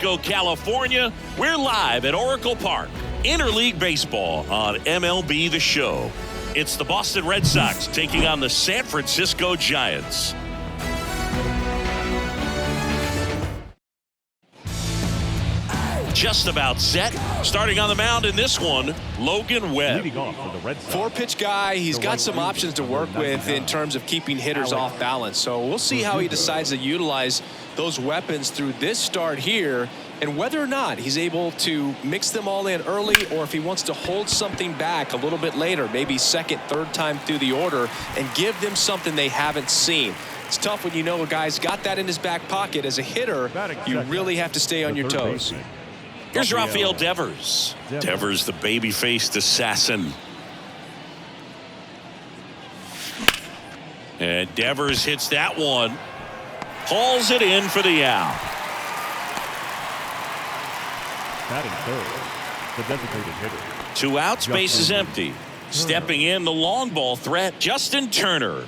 Francisco, California. We're live at Oracle Park. Interleague Baseball on MLB The Show. It's the Boston Red Sox taking on the San Francisco Giants. Just about set. Starting on the mound in this one, Logan Webb. Four-pitch guy. He's got some options to work with in terms of keeping hitters off balance. So we'll see how he decides to utilize those weapons through this start here, and whether or not he's able to mix them all in early, or if he wants to hold something back a little bit later, maybe second, third time through the order, and give them something they haven't seen. It's tough when you know a guy's got that in his back pocket. As a hitter, you really have to stay on your toes. Here's Rafael Devers. Devers, the baby-faced assassin. And Devers hits that one. Hauls it in for the out. Batting third, the designated hitter. 2 outs, base is empty. Stepping in, the long ball threat, Justin Turner.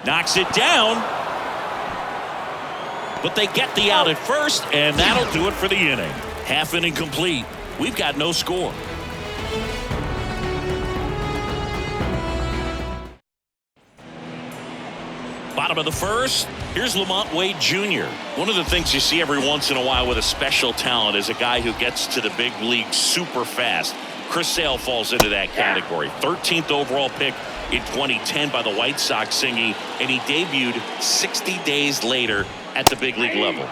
Knocks it down. But they get the out at first, and that'll do it for the inning. Half inning complete. We've got no score. Bottom of the first, here's Lamont Wade Jr. One of the things you see every once in a while with a special talent is a guy who gets to the big league super fast. Chris Sale falls into that category. 13th overall pick in 2010 by the White Sox singing, and he debuted 60 days later at the big league level.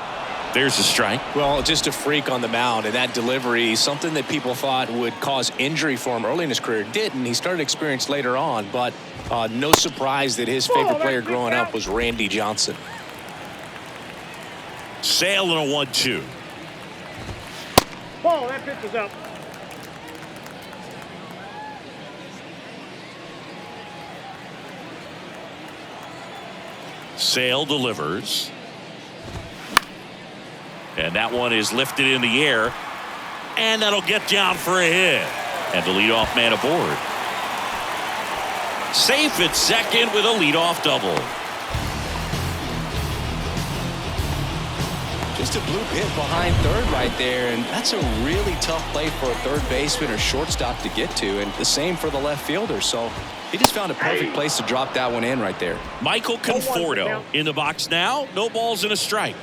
There's a strike. Well, just a freak on the mound, and that delivery, something that people thought would cause injury for him early in his career, didn't. He started to experience later on, but no surprise that his favorite player growing up was Randy Johnson. Sale in a 1-2. Ball, that pitch is up. Sale delivers. And that one is lifted in the air. And that'll get down for a hit. And the leadoff man aboard. Safe at second with a leadoff double. Just a bloop hit behind third right there, and that's a really tough play for a third baseman or shortstop to get to, and the same for the left fielder. So he just found a perfect place to drop that one in right there. Michael Conforto in the box now. No balls and a strike.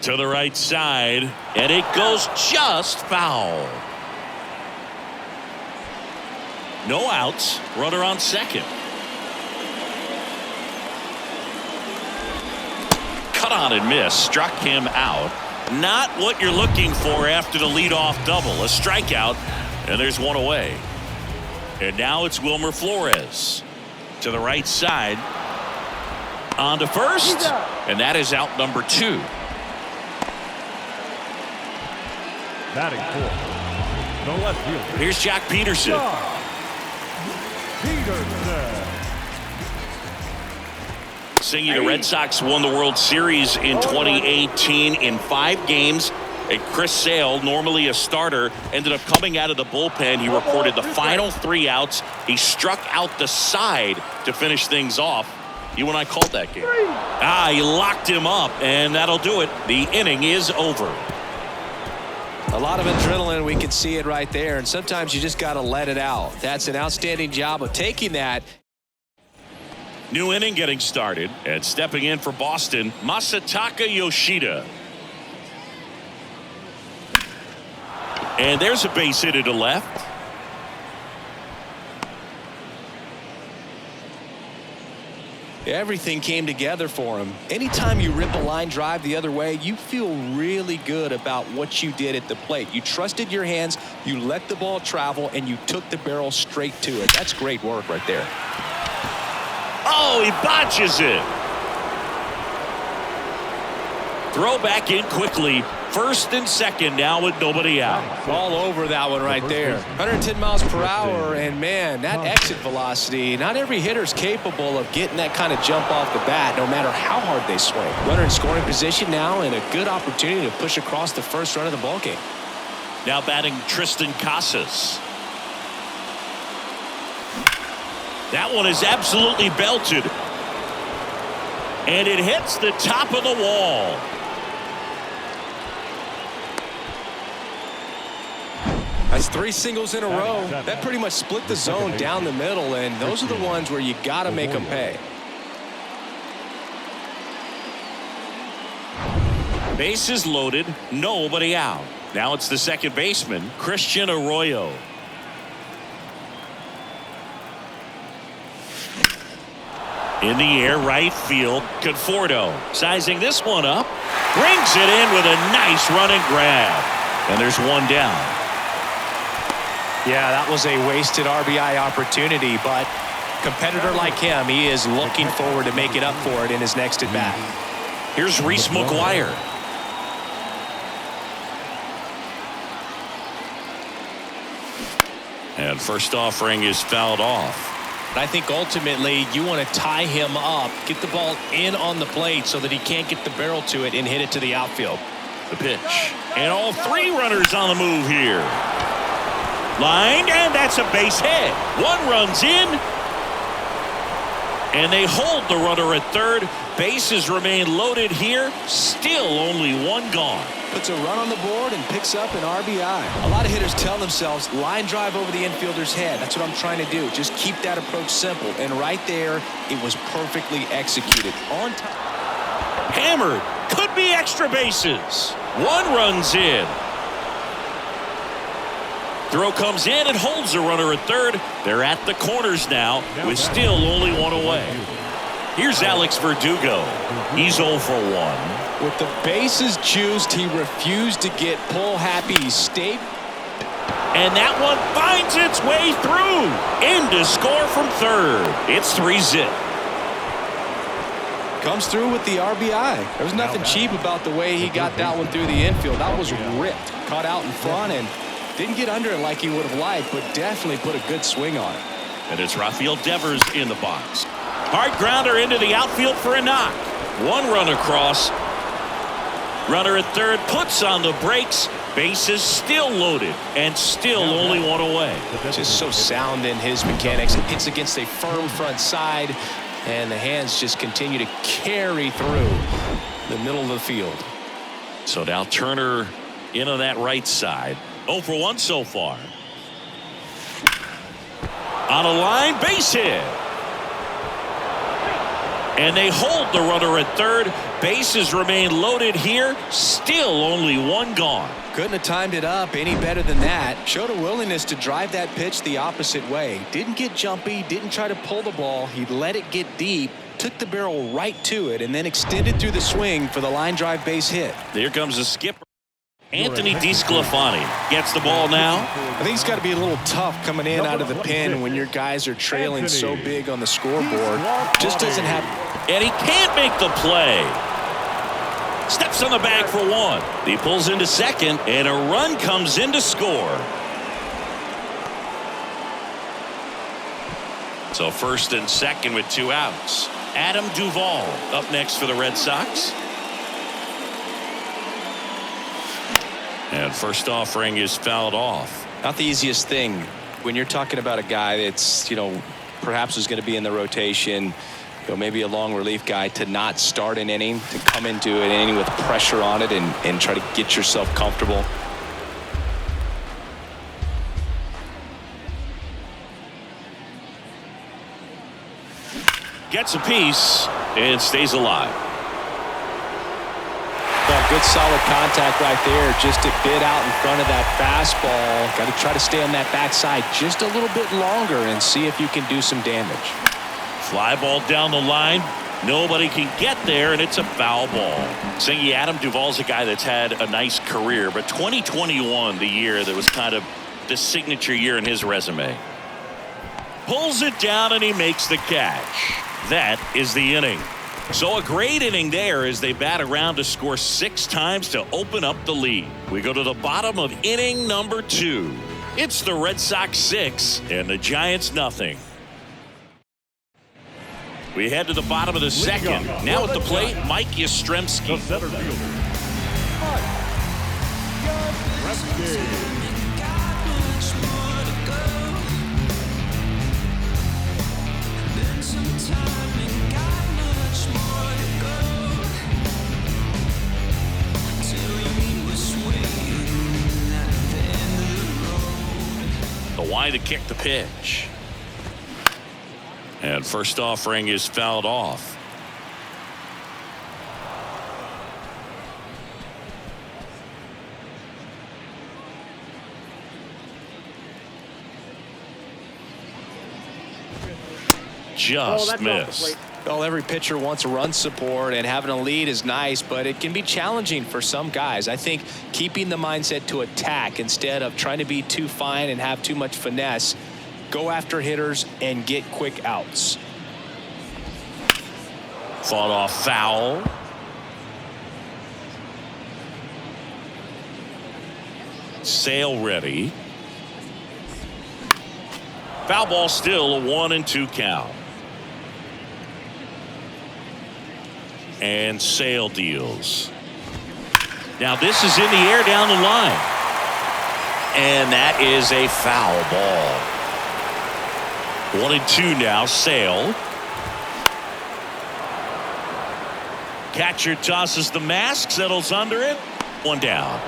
To the right side, and it goes just foul. No outs. Runner on second. Cut on and miss. Struck him out. Not what you're looking for after the leadoff double. A strikeout, and there's one away. And now it's Wilmer Flores to the right side. On to first, and that is out number 2. Batting fourth, the left fielder. Here's Jack Peterson. Singing the Red Sox won the World Series in 2018 in 5 games. And Chris Sale, normally a starter, ended up coming out of the bullpen. He reported the final 3 outs. He struck out the side to finish things off. You and I called that game. He locked him up, and that'll do it. The inning is over. A lot of adrenaline, we can see it right there, and sometimes you just got to let it out. That's an outstanding job of taking that. New inning getting started, and stepping in for Boston, Masataka Yoshida. And there's a base hit to left. Everything came together for him. Anytime you rip a line drive the other way, you feel really good about what you did at the plate. You trusted your hands, you let the ball travel, and you took the barrel straight to it. That's great work right there. Oh, he botches it. Throw back in quickly. First and second now with nobody out. All over that one right there. 110 miles per hour, and man, that exit velocity, not every hitter's capable of getting that kind of jump off the bat, no matter how hard they swing. Runner in scoring position now, and a good opportunity to push across the first run of the ballgame. Now batting Tristan Casas. That one is absolutely belted. And it hits the top of the wall. That's 3 singles in a row. That pretty much split the zone down the middle, and those are the ones where you got to make them pay. Bases loaded, nobody out. Now it's the second baseman, Christian Arroyo. In the air, right field, Conforto sizing this one up, brings it in with a nice run and grab. And there's one down. Yeah, that was a wasted RBI opportunity, but competitor like him, he is looking forward to making up for it in his next at bat. Here's Reese McGuire. And first offering is fouled off. I think ultimately you want to tie him up, get the ball in on the plate so that he can't get the barrel to it and hit it to the outfield. The pitch. And all 3 runners on the move here. Lined, and that's a base hit. 1 runs in. And they hold the runner at third. Bases remain loaded here. Still only 1 gone. Puts a run on the board and picks up an RBI. A lot of hitters tell themselves, line drive over the infielder's head. That's what I'm trying to do. Just keep that approach simple. And right there, it was perfectly executed. On time. Hammered. Could be extra bases. 1 runs in. Throw comes in and holds the runner at third. They're at the corners now with still only 1 away. Here's Alex Verdugo. He's 0 for 1. With the bases juiced, he refused to get pull happy. He stayed. And that one finds its way through. In to score from third. It's 3-zip. Comes through with the RBI. There was nothing cheap about the way he got that one through the infield. That was ripped. Caught out in front and didn't get under it like he would have liked, but definitely put a good swing on it. And it's Rafael Devers in the box. Hard grounder into the outfield for a knock. 1 run across. Runner at third puts on the brakes. Bases still loaded and still only 1 away. Just so sound in his mechanics. It's against a firm front side, and the hands just continue to carry through the middle of the field. So now Turner in on that right side. 0 for 1 so far. On a line, base hit. And they hold the runner at third. Bases remain loaded here. Still only 1 gone. Couldn't have timed it up any better than that. Showed a willingness to drive that pitch the opposite way. Didn't get jumpy, didn't try to pull the ball. He let it get deep, took the barrel right to it, and then extended through the swing for the line drive base hit. There comes the skipper. Anthony DeSclafani gets the ball now. I think it's got to be a little tough coming in out of the pen when your guys are trailing so big on the scoreboard. Just doesn't have. And he can't make the play. Steps on the bag for 1. He pulls into second, and a run comes in to score. So first and second with 2 outs. Adam Duvall up next for the Red Sox. And first offering is fouled off. Not the easiest thing when you're talking about a guy that's, perhaps is going to be in the rotation, maybe a long relief guy, to not start an inning, to come into an inning with pressure on it and try to get yourself comfortable. Gets a piece and stays alive. Good solid contact right there, just a bit out in front of that fastball. Got to try to stay on that backside just a little bit longer and see if you can do some damage. Fly ball down the line. Nobody can get there, and it's a foul ball. Singy, Adam Duvall's a guy that's had a nice career, but 2021, the year that was kind of the signature year in his resume. Pulls it down, and he makes the catch. That is the inning. So a great inning there as they bat around to score 6 times to open up the lead. We go to the bottom of inning number 2. It's the Red Sox 6 and the Giants nothing. We head to the bottom of the second. Now at the plate, Mike Yastrzemski. The center fielder. The wind to kick the pitch. And first offering is fouled off. Just missed. Well, every pitcher wants a run support, and having a lead is nice, but it can be challenging for some guys. I think keeping the mindset to attack instead of trying to be too fine and have too much finesse, go after hitters and get quick outs. Fought off foul. Sale ready. Foul ball, still a 1-2 count. And Sale deals. Now this is in the air down the line. And that is a foul ball. 1-2 now. Sale. Catcher tosses the mask, settles under it. One down.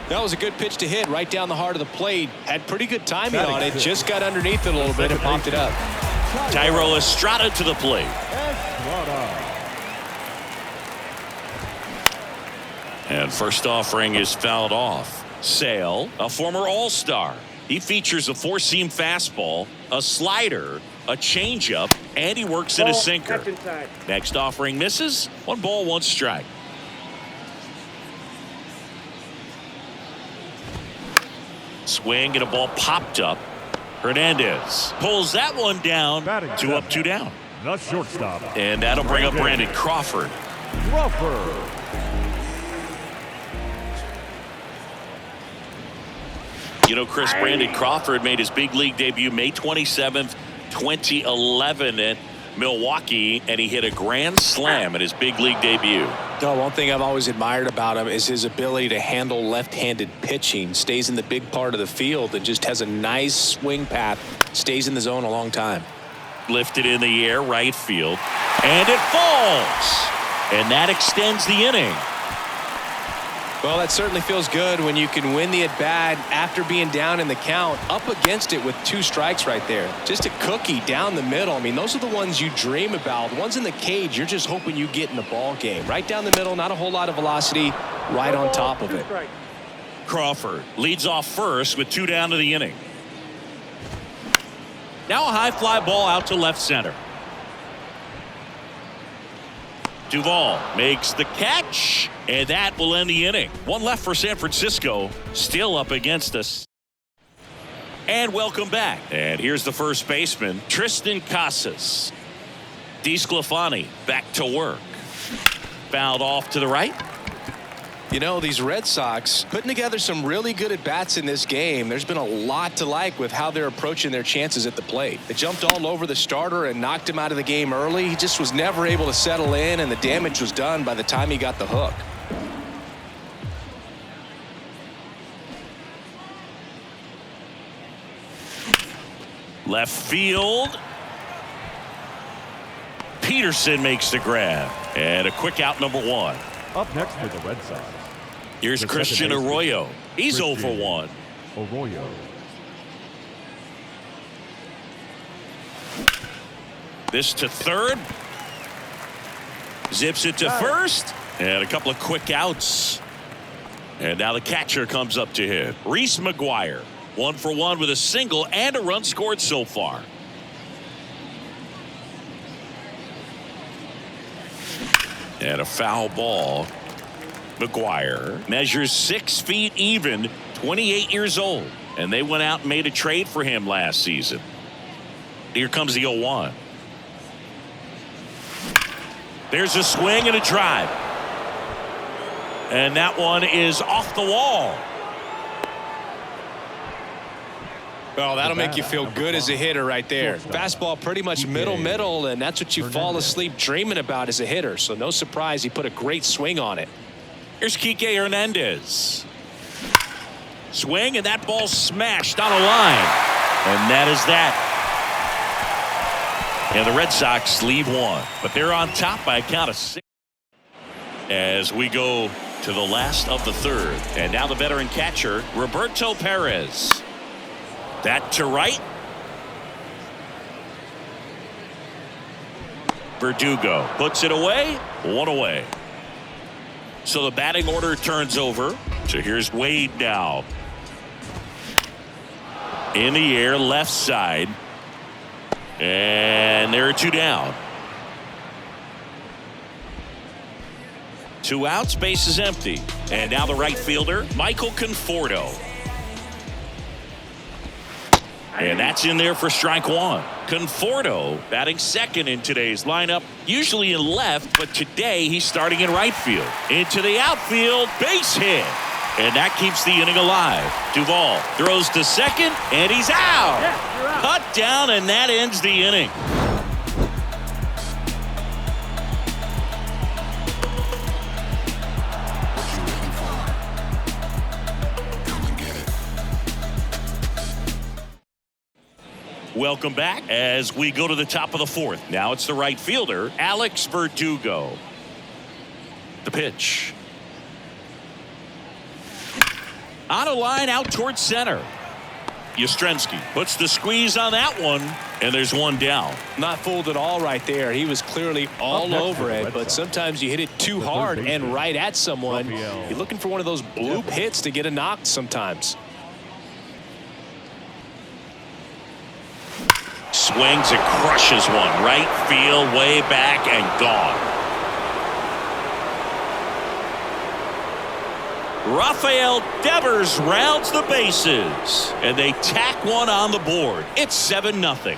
That was a good pitch to hit right down the heart of the plate. Had pretty good timing on it. Just got underneath it a little bit and popped it up. Thairo Estrada to the plate. And first offering is fouled off. Sale, a former All-Star. He features a four-seam fastball, a slider, a changeup, and he works in a sinker. Next offering misses. 1 ball, 1 strike. Swing and a ball popped up. Hernandez pulls that one down. 2 up, 2 down. The shortstop. And that'll bring up Brandon Crawford. You know, Chris, Brandon Crawford made his big league debut May 27th, 2011 at Milwaukee, and he hit a grand slam at his big league debut. One thing I've always admired about him is his ability to handle left-handed pitching. Stays in the big part of the field and just has a nice swing path. Stays in the zone a long time. Lifted in the air, right field, and it falls. And that extends the inning. Well, that certainly feels good when you can win the at-bat after being down in the count, up against it with 2 strikes right there. Just a cookie down the middle. I mean, those are the ones you dream about. The ones in the cage, you're just hoping you get in the ball game. Right down the middle, not a whole lot of velocity, right on top of it. Crawford leads off first with 2 down to the inning. Now a high fly ball out to left center. Duvall makes the catch, and that will end the inning. 1 left for San Francisco, still up against us. And welcome back. And here's the first baseman, Tristan Casas. DeSclafani back to work. Fouled off to the right. You know, these Red Sox putting together some really good at-bats in this game. There's been a lot to like with how they're approaching their chances at the plate. They jumped all over the starter and knocked him out of the game early. He just was never able to settle in, and the damage was done by the time he got the hook. Left field. Peterson makes the grab. And a quick out, number 1. Up next for the Red Sox. Here's Christian Arroyo. He's 0 for 1. Arroyo. This to third. Zips it to first. And a couple of quick outs. And now the catcher comes up to hit. Reese McGuire. 1 for 1 with a single and a run scored so far. And a foul ball. McGuire measures 6 feet even, 28 years old. And they went out and made a trade for him last season. Here comes the 0-1. There's a swing and a drive. And that one is off the wall. Well, that'll make you feel good as a hitter right there. Fastball pretty much middle, and that's what you fall asleep dreaming about as a hitter. So no surprise he put a great swing on it. Here's Kike Hernandez. Swing, and that ball smashed on a line. And that is that. And the Red Sox leave 1, but they're on top by a count of 6. As we go to the last of the third. And now the veteran catcher, Roberto Perez. That to right. Verdugo puts it away. One away. So the batting order turns over. So here's Wade now. In the air, left side. And there are two down. Two outs, base is empty. And now the right fielder, Michael Conforto. And that's in there for strike one. Conforto batting second in today's lineup. Usually in left, but today he's starting in right field. Into the outfield, base hit. And that keeps the inning alive. Duvall throws to second, and he's out. Cut down, and that ends the inning. Welcome back as we go to the top of the fourth. Now it's the right fielder, Alex Verdugo. The pitch. On a line out towards center. Yastrzemski puts the squeeze on that one, and there's one down. Not fooled at all right there. He was clearly all over it, but sometimes you hit it too hard and right at someone. You're looking for one of those bloop hits to get a knock sometimes. Swings and crushes one. Right field, way back, and gone. Rafael Devers rounds the bases, and they tack one on the board. It's 7-0.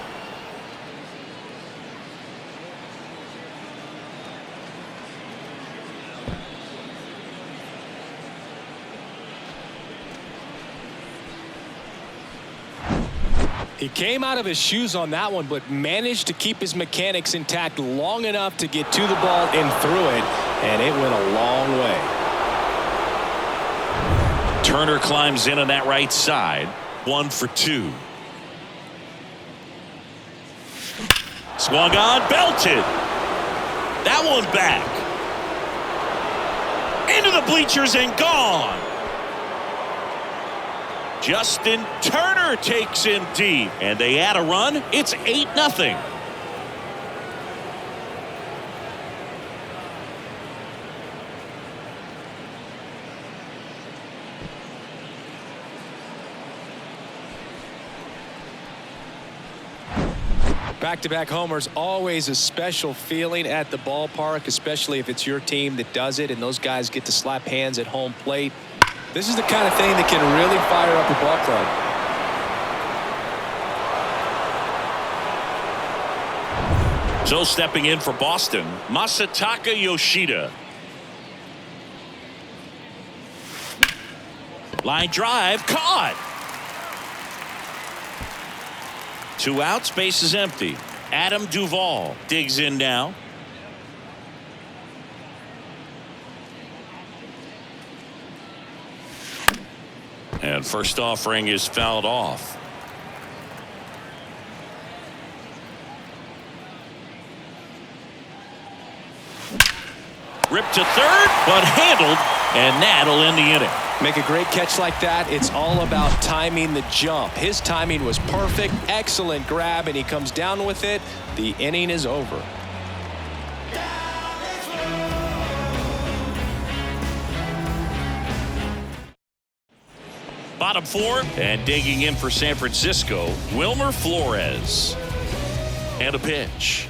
He came out of his shoes on that one, but managed to keep his mechanics intact long enough to get to the ball and through it, and it went a long way. Turner climbs in on that right side. 1 for 2. Swung on, belted. That one back. Into the bleachers and gone. Justin Turner takes him deep, and they add a run. It's 8-0. Back-to-back homers, always a special feeling at the ballpark, especially if it's your team that does it and those guys get to slap hands at home plate. This is the kind of thing that can really fire up a ball club. So stepping in for Boston, Masataka Yoshida. Line drive, caught. 2 outs, base is empty. Adam Duvall digs in now. And first offering is fouled off. Ripped to third, but handled, and that'll end the inning. Make a great catch like that. It's all about timing the jump. His timing was perfect. Excellent grab, and he comes down with it. The inning is over. Bottom 4, and digging in for San Francisco, Wilmer Flores. And a pitch.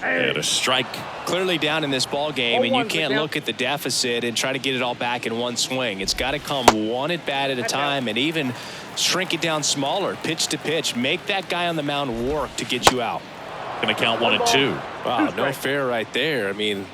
And a strike. Clearly down in this ball game, and you can't look at the deficit and try to get it all back in one swing. It's got to come one at bat at a time, and even shrink it down smaller, pitch to pitch. Make that guy on the mound work to get you out. Going to count 1 and 2. Wow, no fair right there. I mean,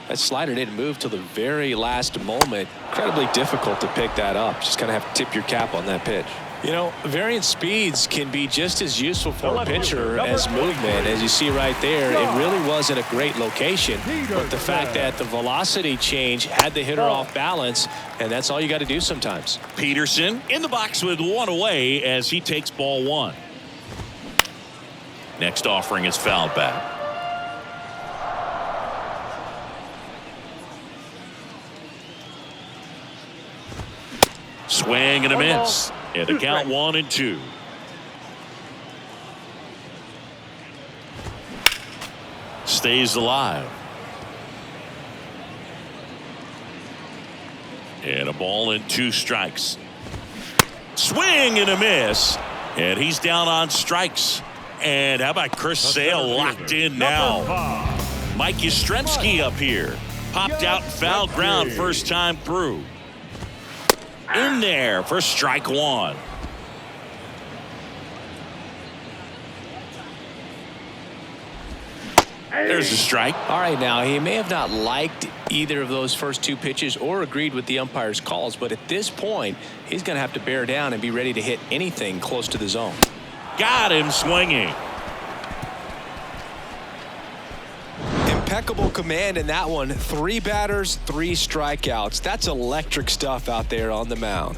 that slider didn't move till the very last moment. Incredibly difficult to pick that up. Just kind of have to tip your cap on that pitch. You know, varying speeds can be just as useful for a pitcher as movement. As you see right there, it really wasn't a great location, but the fact that the velocity change had the hitter off balance, and that's all you got to do sometimes. Peterson in the box with 1 away as he takes ball 1. Next offering is fouled back. Swing and a miss. And the count 1-2. Stays alive. And a ball and 2 strikes. Swing and a miss. And he's down on strikes. And how about Chris Sale locked in now? Mike Yastrzemski up here. Popped out and foul ground first time through. In there for strike 1. There's a strike. All right, now he may have not liked either of those first 2 pitches or agreed with the umpire's calls, but at this point he's going to have to bear down and be ready to hit anything close to the zone. Got him swinging. Impeccable command in that one. 3 batters, 3 strikeouts. That's electric stuff out there on the mound.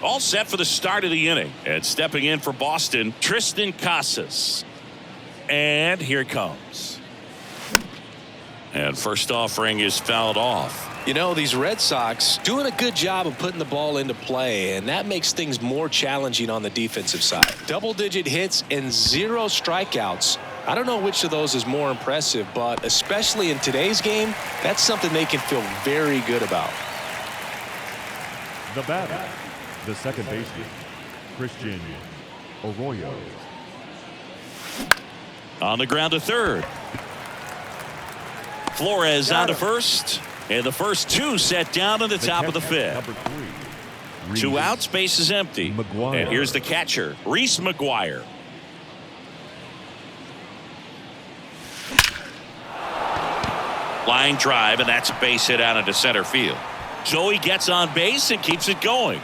All set for the start of the inning. And stepping in for Boston, Tristan Casas. And here it comes. And first offering is fouled off. You know, these Red Sox doing a good job of putting the ball into play, and that makes things more challenging on the defensive side. Double-digit hits and 0 strikeouts. I don't know which of those is more impressive, but especially in today's game, that's something they can feel very good about. The batter, the second baseman, Christian Arroyo. On the ground to third. Flores on to first. And the first 2 set down in the top of the 5th. Number 3. 2 outs, base is empty. McGuire. And here's the catcher, Reese McGuire. Line drive, and that's a base hit out into center field. So he gets on base and keeps it going.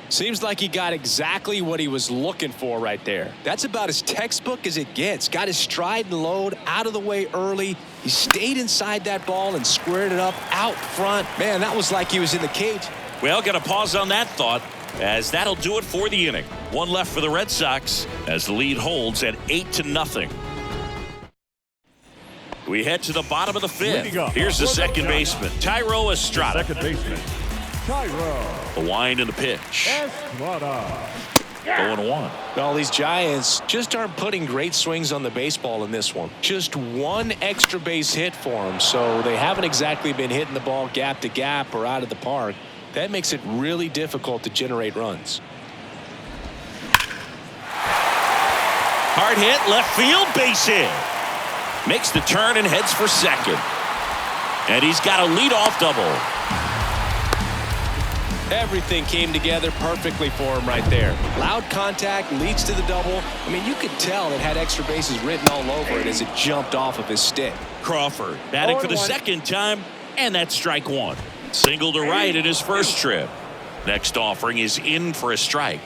Seems like he got exactly what he was looking for right there. That's about as textbook as it gets. Got his stride and load out of the way early. He stayed inside that ball and squared it up out front. Man, that was like he was in the cage. Well, got to pause on that thought, as that'll do it for the inning. 1 left for the Red Sox as the lead holds at 8-0. We head to the bottom of the 5th. Here's the second baseman, Thairo Estrada. Second baseman, Thairo The wind and the pitch. Estrada. 0-1. Well, these Giants just aren't putting great swings on the baseball in this one. Just 1 extra base hit for them, so they haven't exactly been hitting the ball gap to gap or out of the park. That makes it really difficult to generate runs. Hard hit, left field, base hit. Makes the turn and heads for second. And he's got a leadoff double. Everything came together perfectly for him right there. Loud contact leads to the double. I mean, you could tell it had extra bases written all over it as it jumped off of his stick. Crawford batting for the second time, and that's strike 1. Single to right in his first trip. Next offering is in for a strike.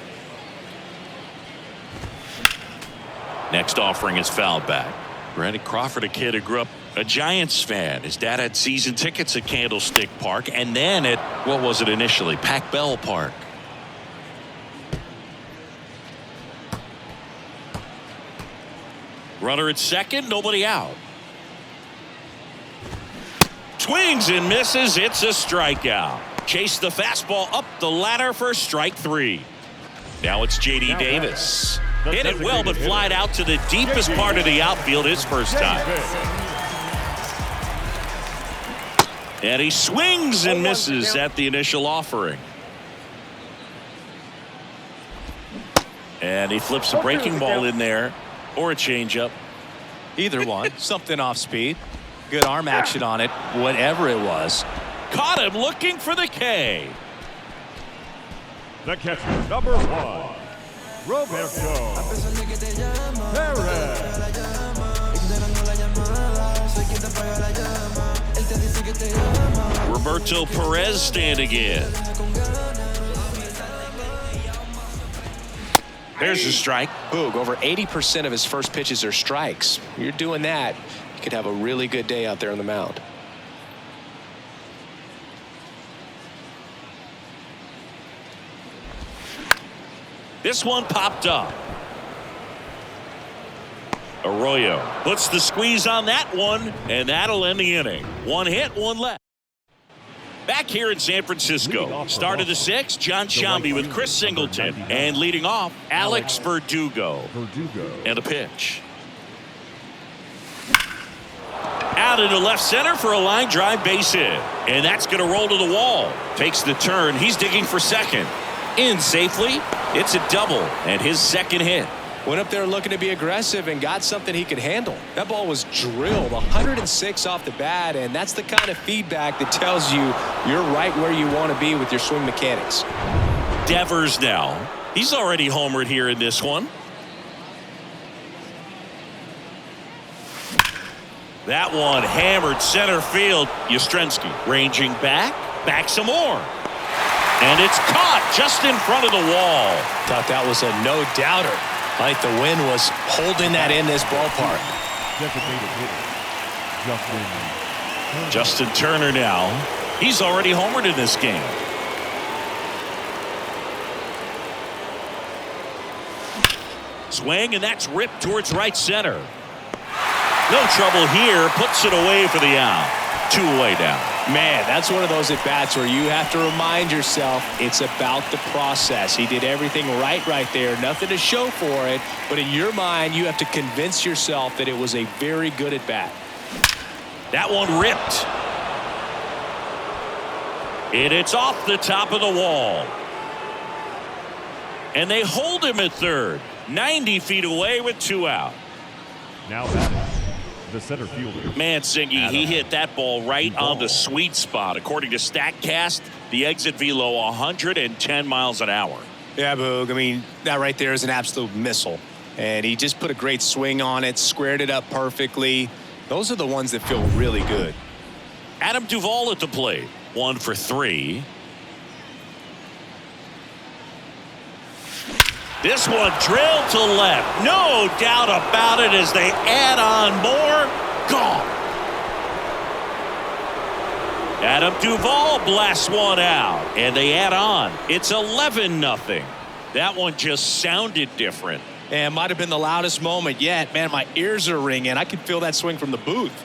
Next offering is fouled back. Randy Crawford, a kid who grew up a Giants fan. His dad had season tickets at Candlestick Park and then at, what was it initially, Pac Bell Park. Runner at second, nobody out. Swings and misses. It's a strikeout. Chase the fastball up the ladder for strike 3. Now it's J.D. Davis. Hit it well, but flied out to the deepest part of the outfield his first time. And he swings and misses at the initial offering. And he flips a breaking ball in there, or a changeup. Either one. Something off speed. Good arm action on it, whatever it was. Caught him looking for the K. The catcher, number 1, Roberto Perez. Roberto Perez standing in. There's a strike. Boog, over 80% of his first pitches are strikes. You're doing that, you could have a really good day out there on the mound. This one popped up. Arroyo puts the squeeze on that one, and that'll end the inning. One hit, one left. Back here in San Francisco, start of the sixth, John Sciambi with Chris Singleton, and leading off, Alex Verdugo. And a pitch. Out into left center for a line drive base hit. And that's going to roll to the wall. Takes the turn. He's digging for second. In safely. It's a double and his second hit. Went up there looking to be aggressive and got something he could handle. That ball was drilled 106 off the bat, and that's the kind of feedback that tells you you're right where you want to be with your swing mechanics. Devers now. He's already homered here in this one. That one hammered center field. Yastrzemski ranging back some more. And it's caught just in front of the wall. Thought that was a no-doubter. Like the wind was holding that in this ballpark. Justin Turner now. He's already homered in this game. Swing, and that's ripped towards right center. No trouble here. Puts it away for the out. 2 away now. Man, that's one of those at-bats where you have to remind yourself it's about the process. He did everything right there. Nothing to show for it. But in your mind, you have to convince yourself that it was a very good at-bat. That one ripped. And it's off the top of the wall. And they hold him at third. 90 feet away with 2 out. Now batting, the center fielder. Mancini, he hit that ball right on the sweet spot. According to StatCast, the exit velo 110 miles an hour. Yeah, Boog. I mean, that right there is an absolute missile. And he just put a great swing on it, squared it up perfectly. Those are the ones that feel really good. Adam Duvall at the plate. 1 for 3. This one drilled to left. No doubt about it as they add on more. Gone. Adam Duvall blasts one out, and they add on. It's 11-0. That one just sounded different. And might have been the loudest moment yet. Man, my ears are ringing. I can feel that swing from the booth.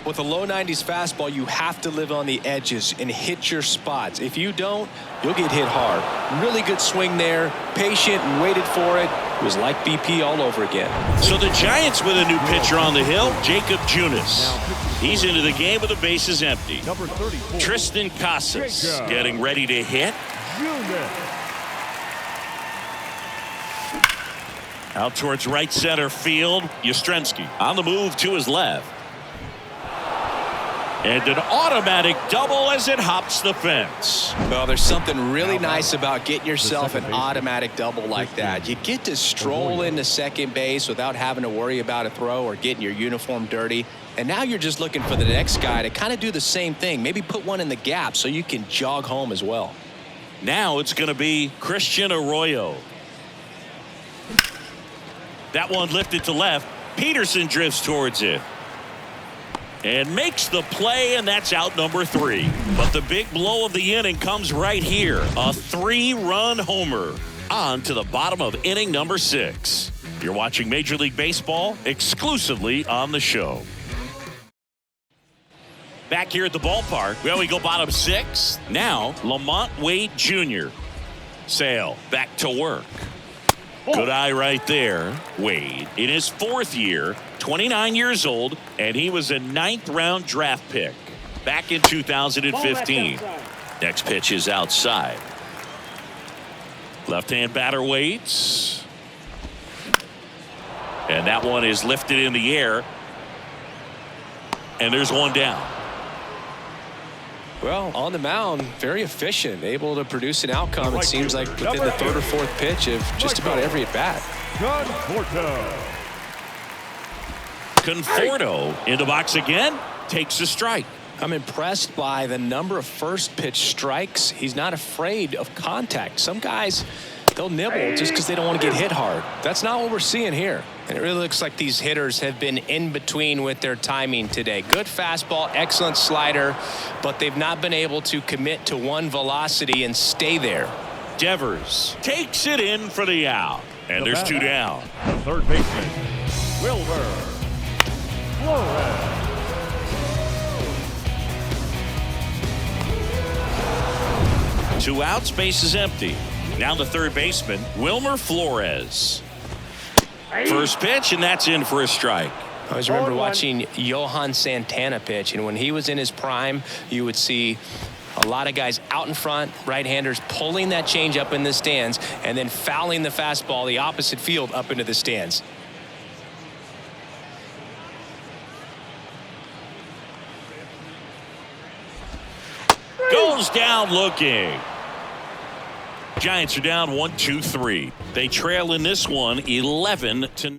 With a low 90s fastball, you have to live on the edges and hit your spots. If you don't, you'll get hit hard. Really good swing there. Patient and waited for it. It was like BP all over again. So the Giants with a new pitcher on the hill, Jacob Junis. He's into the game with the bases empty. Number 34. Tristan Casas getting ready to hit. Out towards right center field. Yastrzemski on the move to his left. And an automatic double as it hops the fence. Well, there's something really nice about getting yourself an automatic double like that. You get to stroll into second base without having to worry about a throw or getting your uniform dirty. And now you're just looking for the next guy to kind of do the same thing. Maybe put one in the gap so you can jog home as well. Now it's going to be Christian Arroyo. That one lifted to left. Peterson drifts towards it. And makes the play, and that's out number 3. But the big blow of the inning comes right here. A 3-run homer. On to the bottom of inning number 6. You're watching Major League Baseball exclusively on the show. Back here at the ballpark, well, we go bottom 6. Now, Lamont Wade Jr. Sale back to work. Good eye right there. Wade in his 4th year, 29 years old, and he was a 9th-round draft pick back in 2015. Next pitch is outside. Left-hand batter waits. And that one is lifted in the air. And there's one down. Well, on the mound, very efficient, able to produce an outcome, it seems like, within the 3rd or 4th pitch of just about every at-bat. Conforto in the box again, takes a strike. I'm impressed by the number of first pitch strikes. He's not afraid of contact. Some guys, They'll nibble just because they don't want to get hit hard. That's not what we're seeing here. And it really looks like these hitters have been in between with their timing today. Good fastball, excellent slider, but they've not been able to commit to one velocity and stay there. Devers takes it in for the out. And there's two down. Third baseman, Wilmer Flores. Two outs, base is empty. Now the third baseman, Wilmer Flores. First pitch, and that's in for a strike. I always remember watching Johan Santana pitch, and when he was in his prime, you would see a lot of guys out in front, right-handers pulling that change up in the stands and then fouling the fastball the opposite field up into the stands. Goes down looking. Giants are down 1-2-3. They trail in this one 11-0.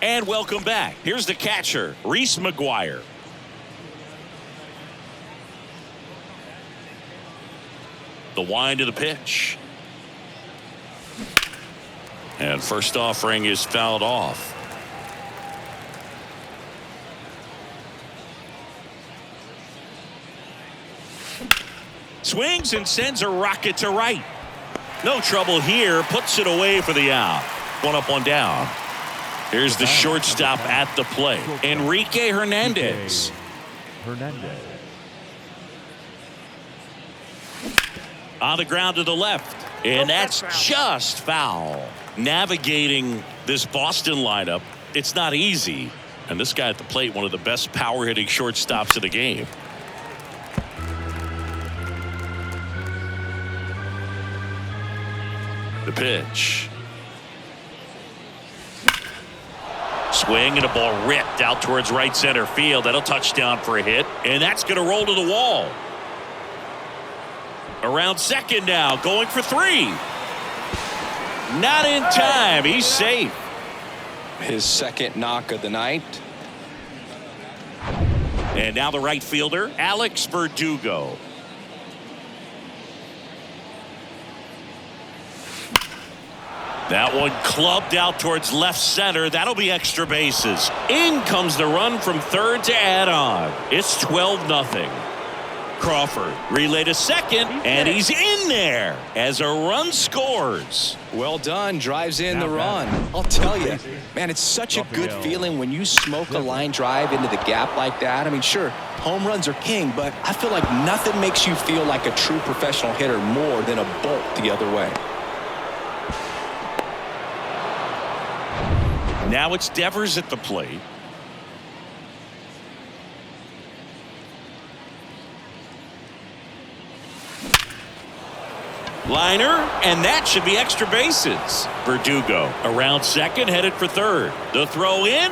And welcome back. Here's the catcher, Reese McGuire. The wind of the pitch. And first offering is fouled off. Swings and sends a rocket to right. No trouble here. Puts it away for the out. One up, one down. Here's the shortstop at the plate, Enrique Hernandez. On the ground to the left. And that's just foul. Navigating this Boston lineup, it's not easy. And this guy at the plate, one of the best power hitting shortstops of the game. The pitch. Swing and a ball ripped out towards right center field. That'll touch down for a hit. And that's going to roll to the wall. Around second now, going for three. Not in time. He's safe. His second knock of the night. And now the right fielder, Alex Verdugo. That one clubbed out towards left center. That'll be extra bases. In comes the run from third to add on. It's 12-0. Crawford relay to second, and he's in there as a run scores. Well done. Drives in the run. I'll tell you, man, it's such a good feeling when you smoke a line drive into the gap like that. I mean, sure, home runs are king, but I feel like nothing makes you feel like a true professional hitter more than a bolt the other way. Now it's Devers at the plate. Liner, and that should be extra bases. Verdugo around second, headed for third. The throw in.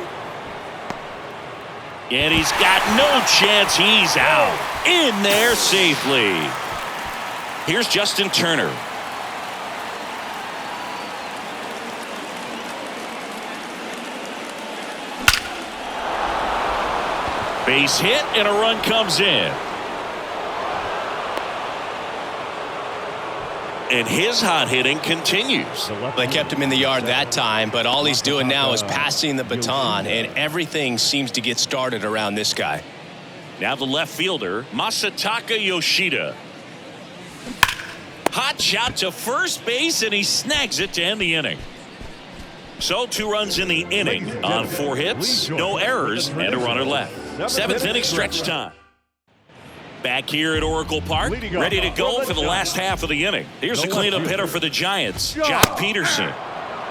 And he's got no chance. He's out. In there safely. Here's Justin Turner. Base hit, and a run comes in. And his hot hitting continues. They kept him in the yard that time, but all he's doing now is passing the baton, and everything seems to get started around this guy. Now the left fielder, Masataka Yoshida. Hot shot to first base, and he snags it to end the inning. So 2 runs in the inning on 4 hits, no errors, and a runner left. 7th inning stretch time. Back here at Oracle Park, ready to go for the last half of the inning. Here's the cleanup hitter for the Giants, Jock Peterson.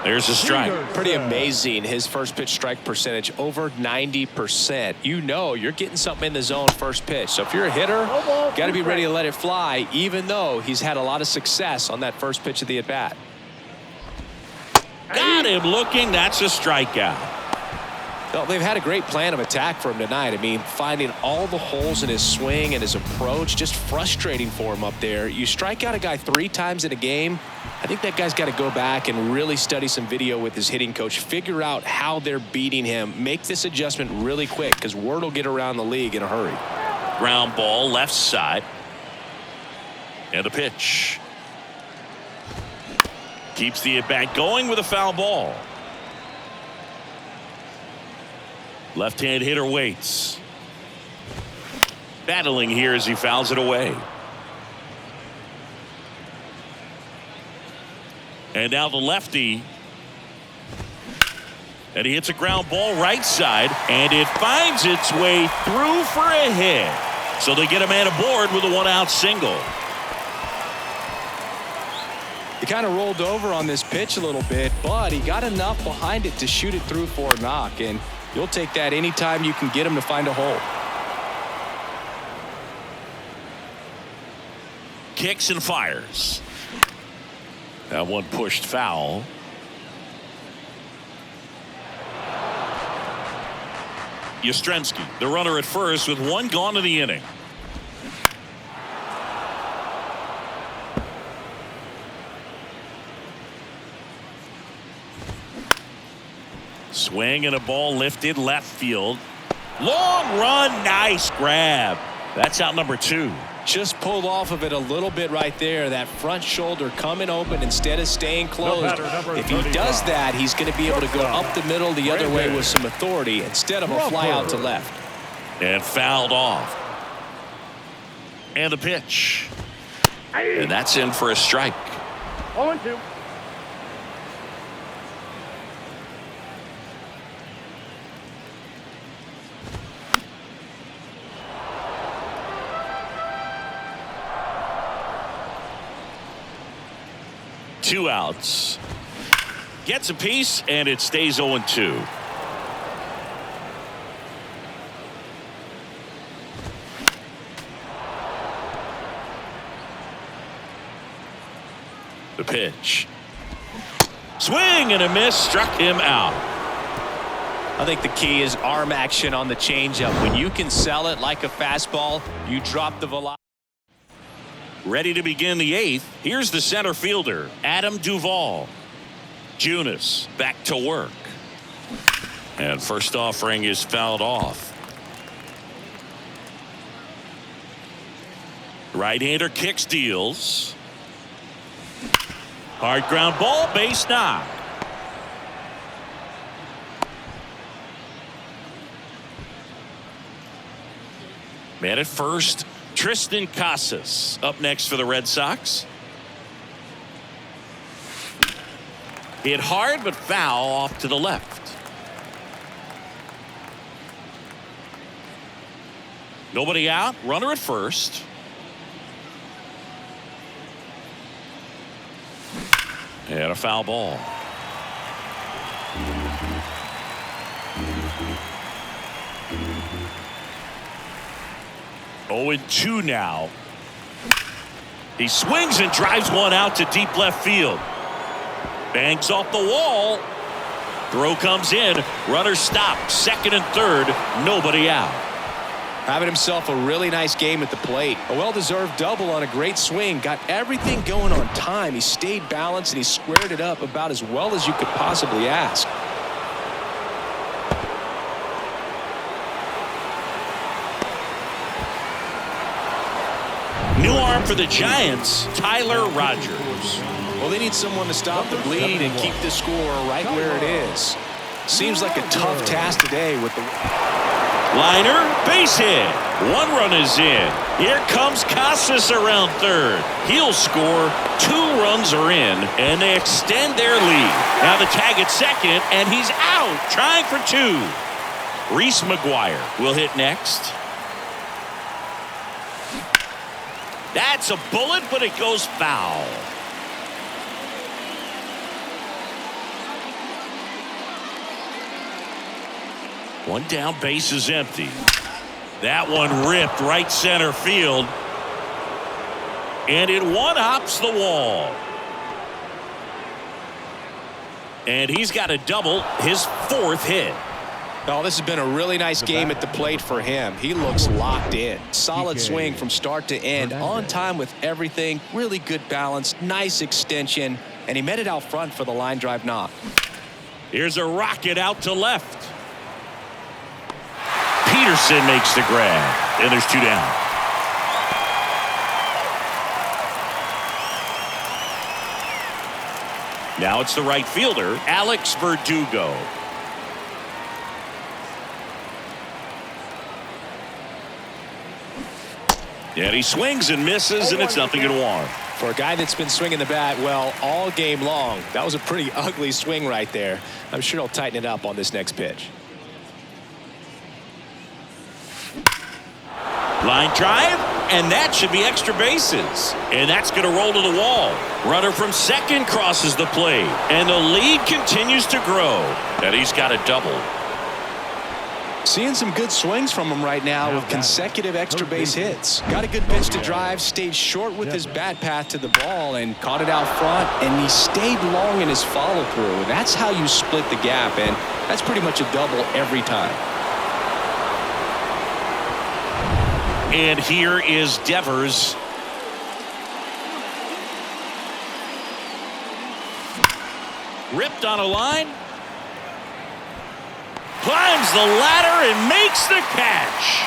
There's a strike. Pretty amazing. His first pitch strike percentage over 90%. You know you're getting something in the zone first pitch. So if you're a hitter, got to be ready to let it fly, even though he's had a lot of success on that first pitch of the at-bat. Got him looking. That's a strikeout. Well, they've had a great plan of attack for him tonight. I mean, finding all the holes in his swing and his approach, just frustrating for him up there. You strike out a guy 3 times in a game, I think that guy's got to go back and really study some video with his hitting coach, figure out how they're beating him, make this adjustment really quick because word will get around the league in a hurry. Ground ball left side. And a pitch. Keeps the at-bat going with a foul ball. Left-hand hitter waits. Battling here as he fouls it away. And now the lefty. And he hits a ground ball right side, and it finds its way through for a hit. So they get a man aboard with a one-out single. He kind of rolled over on this pitch a little bit, but he got enough behind it to shoot it through for a knock, and you'll take that anytime you can get him to find a hole. Kicks and fires. That one pushed foul. Yastrzemski, the runner at first with one gone in the inning. Swing and a ball lifted left field. Long run, nice grab. That's out number 2. Just pulled off of it a little bit right there. That front shoulder coming open instead of staying closed. If he does that, he's going to be able to go up the middle the other way with some authority instead of a fly out to left. And fouled off. And the pitch. And that's in for a strike. 0-2. Two outs. Gets a piece, and it stays 0-2. The pitch. Swing and a miss, struck him out. I think the key is arm action on the changeup. When you can sell it like a fastball, you drop the velocity. Ready to begin the 8th. Here's the center fielder, Adam Duvall. Junis back to work. And first offering is fouled off. Right-hander kicks, deals. Hard ground ball, base knock. Man at first, Tristan Casas up next for the Red Sox. Hit hard but foul off to the left. Nobody out, runner at first. And a foul ball. Oh, 0-2 now. He swings and drives one out to deep left field. Bangs off the wall. Throw comes in. Runner stopped. Second and third. Nobody out. Having himself a really nice game at the plate. A well-deserved double on a great swing. Got everything going on time. He stayed balanced and he squared it up about as well as you could possibly ask. New arm for the Giants, Tyler Rogers. Well, they need someone to stop the bleed and keep the score right where it is. Seems like a tough task today with the Liner, base hit. One run is in. Here comes Casas around third. He'll score. 2 runs are in, and they extend their lead. Now the tag at second, and he's out, trying for 2. Reese McGuire will hit next. That's a bullet, but it goes foul. One down, base is empty. That one ripped right center field. And it one-hops the wall. And he's got a double, his 4th hit. Oh, this has been a really nice game at the plate for him. He looks locked in. Solid swing from start to end. On time with everything. Really good balance. Nice extension. And he met it out front for the line drive knock. Here's a rocket out to left. Peterson makes the grab. And there's 2 down. Now it's the right fielder, Alex Verdugo. And he swings and misses, and it's 0-1. For a guy that's been swinging the bat, well, all game long, that was a pretty ugly swing right there. I'm sure he'll tighten it up on this next pitch. Line drive, and that should be extra bases. And that's going to roll to the wall. Runner from second crosses the plate, and the lead continues to grow. And he's got a double. Seeing some good swings from him right now with consecutive extra base hits. Got a good pitch to drive, stayed short with his bat path to the ball and caught it out front, and he stayed long in his follow through. And that's how you split the gap, and that's pretty much a double every time. And here is Devers. Ripped on a line. Climbs the ladder and makes the catch.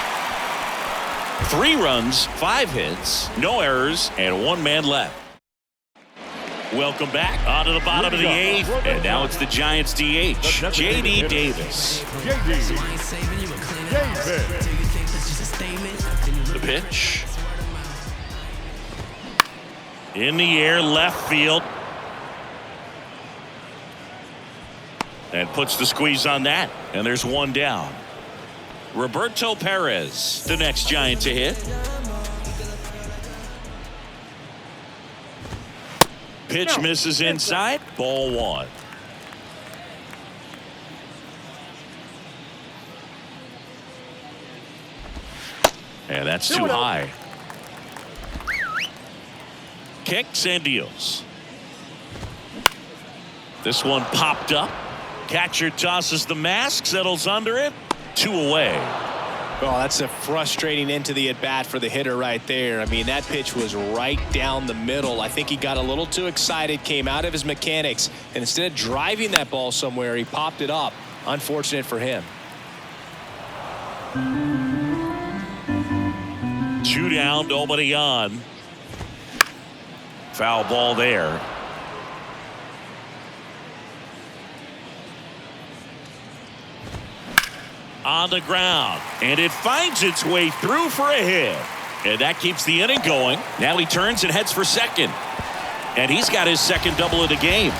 3 runs, 5 hits, no errors, and 1 man left. Welcome back onto the bottom of the 8th, and now it's the Giants DH, J.D. Davis. The pitch. In the air, left field. And puts the squeeze on that. And there's 1 down. Roberto Perez, the next Giant to hit. Pitch misses inside. Ball 1. And that's too high. Kicks and deals. This one popped up. Catcher tosses the mask, settles under it. 2 away. Well, that's a frustrating end to the at-bat for the hitter right there. I mean, that pitch was right down the middle. I think he got a little too excited, came out of his mechanics, and instead of driving that ball somewhere, he popped it up. Unfortunate for him. 2 down, nobody on. Foul ball there. On the ground, and it finds its way through for a hit, and that keeps the inning going. Now he turns and heads for second, and he's got his second double of the game.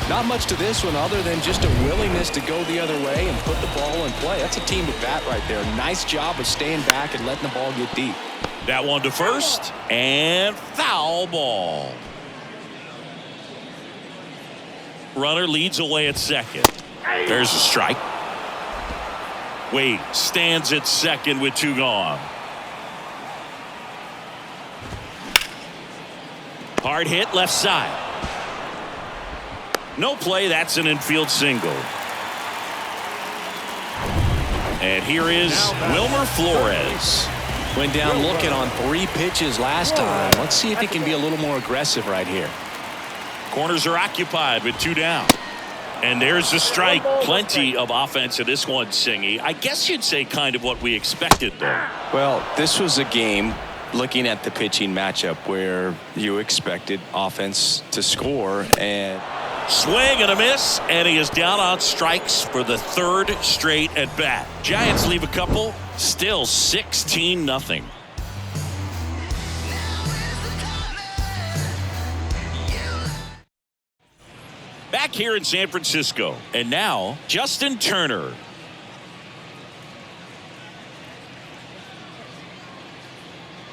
Not much to this one other than just a willingness to go the other way and put the ball in play. That's a team at bat right there. Nice job of staying back and letting the ball get deep. That one to first, and foul ball. Runner leads away at second. There's a strike. Wade stands at second with 2 gone. Hard hit left side. No play. That's an infield single. And here is Wilmer Flores. Went down looking on 3 pitches last time. Let's see if he can be a little more aggressive right here. Corners are occupied with 2 down. And there's the strike. Plenty of offense in this one, Singy. I guess you'd say kind of what we expected, though. Well, this was a game, looking at the pitching matchup, where you expected offense to score. And swing and a miss, and he is down on strikes for the 3rd straight at bat. Giants leave a couple. Still 16-0. Back here in San Francisco, and now Justin Turner.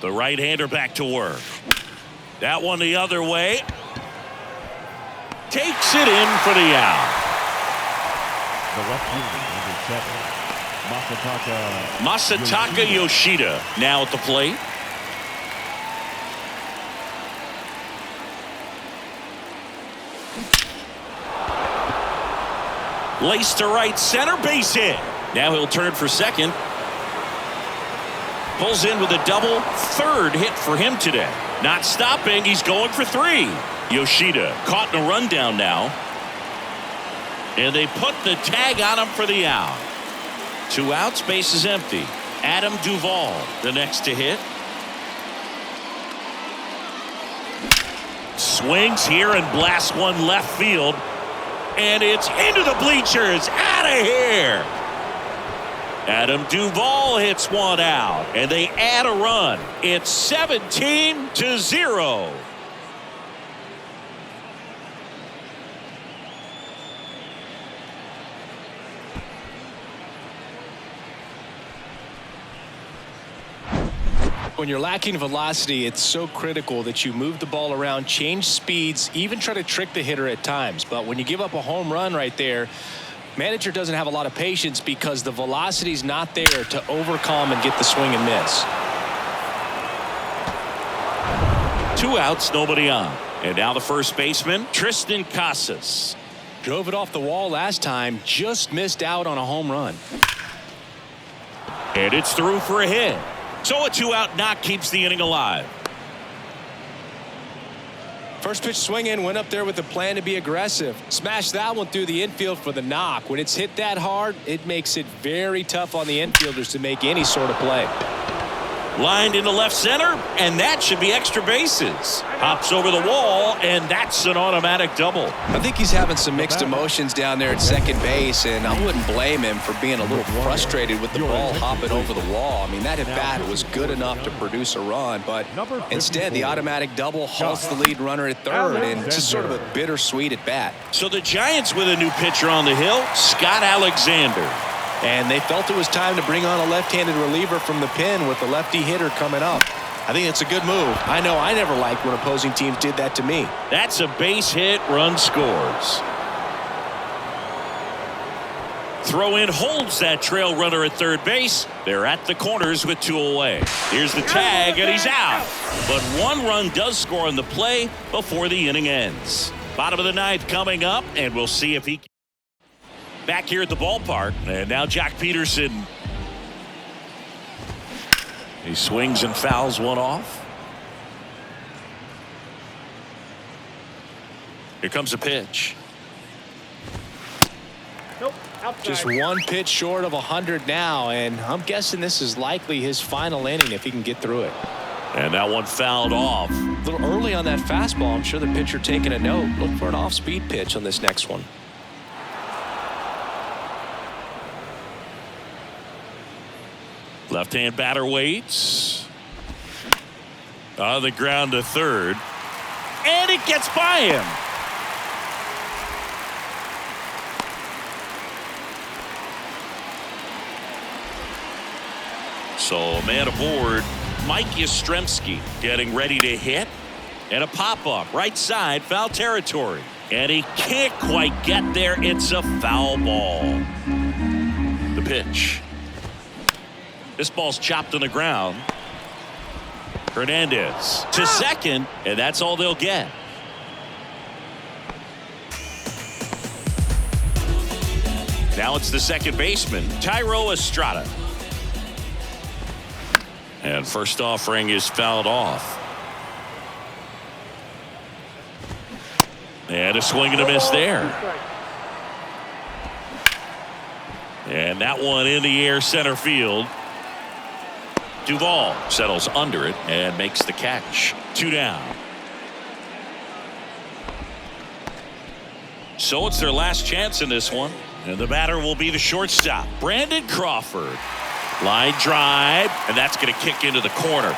The right-hander back to work. That one the other way. Takes it in for the out. The left fielder, number 7, Masataka Yoshida now at the plate. Laced to right center, base hit. Now he'll turn for second. Pulls in with a double. 3rd hit for him today. Not stopping. He's going for 3. Yoshida caught in a rundown now. And they put the tag on him for the out. 2 outs, base is empty. Adam Duvall, the next to hit. Swings here and blasts one left field. And it's into the bleachers. Out of here. Adam Duvall hits one out. And they add a run. It's 17-0. When you're lacking velocity, it's so critical that you move the ball around, change speeds, even try to trick the hitter at times. But when you give up a home run right there, manager doesn't have a lot of patience because the velocity's not there to overcome and get the swing and miss. 2 outs, nobody on. And now the first baseman, Tristan Casas. Drove it off the wall last time, just missed out on a home run. And it's through for a hit. So a 2-out knock keeps the inning alive. First pitch swinging, went up there with a plan to be aggressive. Smashed that one through the infield for the knock. When it's hit that hard, it makes it very tough on the infielders to make any sort of play. Lined into left center, and that should be extra bases. Hops over the wall, and that's an automatic double. I think he's having some mixed emotions down there at second base, and I wouldn't blame him for being a little frustrated with the ball hopping over the wall. I mean, that at bat was good enough to produce a run, but instead the automatic double halts the lead runner at third, and it's just sort of a bittersweet at bat. So the Giants with a new pitcher on the hill, Scott Alexander. And they felt it was time to bring on a left-handed reliever from the pen with the lefty hitter coming up. I think it's a good move. I know I never liked when opposing teams did that to me. That's a base hit, run scores. Throw in holds that trail runner at third base. They're at the corners with 2 away. Here's the tag, and he's out. But 1 run does score on the play before the inning ends. Bottom of the 9th coming up, and we'll see if he can. Back here at the ballpark, and now Jack Peterson. He swings and fouls one off. Here comes a pitch. Just 1 pitch short of 100 now, and I'm guessing this is likely his final inning if he can get through it. And that one fouled off. A little early on that fastball. I'm sure the pitcher taking a note. Look for an off-speed pitch on this next one. Left-hand batter waits. On the ground to third. And it gets by him. So a man aboard, Mike Yastrzemski, getting ready to hit. And a pop-up right side, foul territory. And he can't quite get there. It's a foul ball. The pitch. This ball's chopped on the ground. Hernandez to second, and that's all they'll get. Now it's the second baseman, Thairo Estrada. And first offering is fouled off. And a swing and a miss there. And that one in the air center field. Duvall settles under it and makes the catch. 2 down. So it's their last chance in this one. And the batter will be the shortstop, Brandon Crawford. Line drive, and that's going to kick into the corner.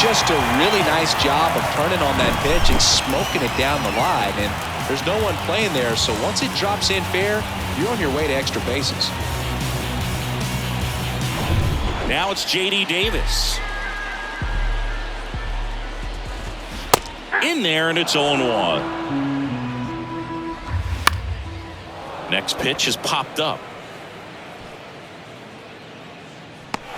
Just a really nice job of turning on that pitch and smoking it down the line, and there's no one playing there, so once it drops in fair, you're on your way to extra bases. Now it's J.D. Davis. In there, and it's 0-1. Next pitch is popped up.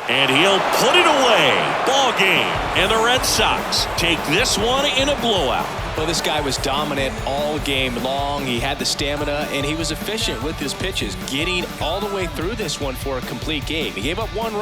And he'll put it away. Ball game. And the Red Sox take this one in a blowout. Well, this guy was dominant all game long. He had the stamina, and he was efficient with his pitches, getting all the way through this one for a complete game. He gave up 1 run.